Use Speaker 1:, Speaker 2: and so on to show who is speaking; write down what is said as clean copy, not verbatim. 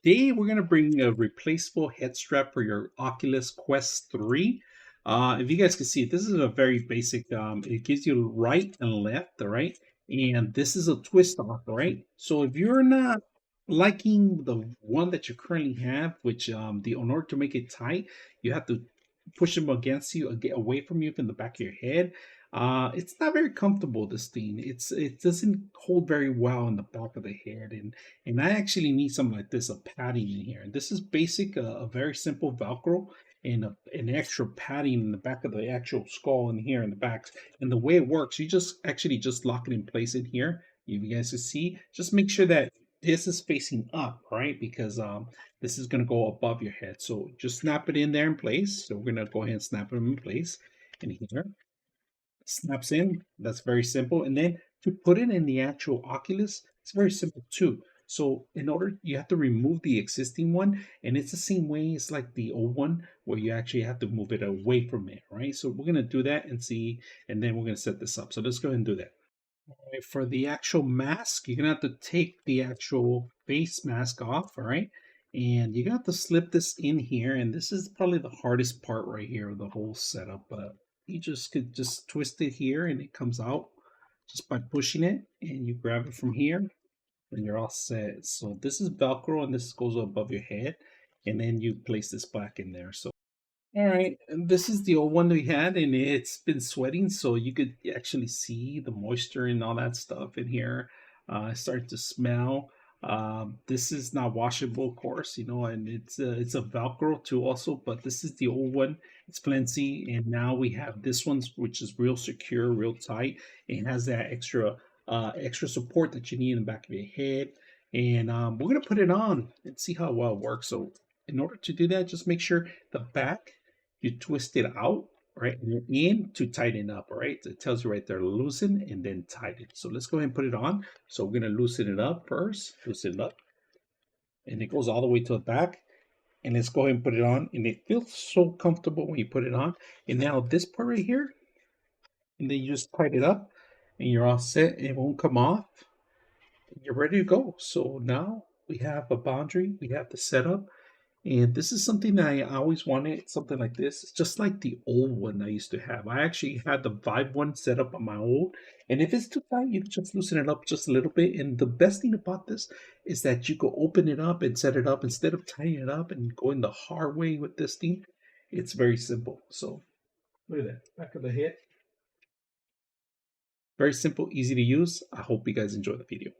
Speaker 1: Today we're going to bring a replaceable head strap for your Oculus Quest 3. If you guys can see, this is a very basic, it gives you right and left, all right? And this is a twist off, all right? So if you're not liking the one that you currently have, which in order to make it tight, you have to push them against you, get away from you from the back of your head. It's not very comfortable, this thing. It doesn't hold very well in the back of the head, and I actually need something like this, a padding in here. And this is basic, a very simple Velcro and an extra padding in the back of the actual skull in here in the back. And the way it works, you just actually just lock it in place in here. You guys can see, just make sure that this is facing up, right? Because this is gonna go above your head. So just snap it in there in place. So we're gonna go ahead and snap it in place in here. Snaps in. That's very simple. And then to put it in the actual Oculus, it's very simple too. So in order, you have to remove the existing one, and it's the same way it's like the old one where you actually have to move it away from it, right? So we're gonna do that and see, and then we're gonna set this up. So let's go ahead and do that. All right, for the actual mask, you're gonna have to take the actual face mask off, all right? And you're gonna have to slip this in here, and this is probably the hardest part right here of the whole setup, but you just could just twist it here and it comes out just by pushing it, and you grab it from here and you're all set. So this is Velcro and this goes above your head, and then you place this back in there. So all right, and this is the old one we had, and it's been sweating, so you could actually see the moisture and all that stuff in here. It's starting to smell. This is not washable, of course, and it's a Velcro too, also. But this is the old one. It's plenty, and now we have this one, which is real secure, real tight. It has that extra support that you need in the back of your head. And we're gonna put it on and see how well it works. So in order to do that, just make sure the back you twist it out, right? And then in to tighten up, all right? It tells you right there, loosen and then tighten. So let's go ahead and put it on. So we're gonna loosen it up first, loosen it up, and it goes all the way to the back. And let's go ahead and put it on. And it feels so comfortable when you put it on. And now this part right here, and then you just tighten it up and you're all set. It won't come off. You're ready to go. So now we have a boundary, we have the setup. And this is something that I always wanted, something like this. It's just like the old one I used to have. I actually had the Vibe one set up on my old. And if it's too tight, you can just loosen it up just a little bit. And the best thing about this is that you can open it up and set it up instead of tying it up and going the hard way with this thing. It's very simple. So look at that, back of the head. Very simple, easy to use. I hope you guys enjoy the video.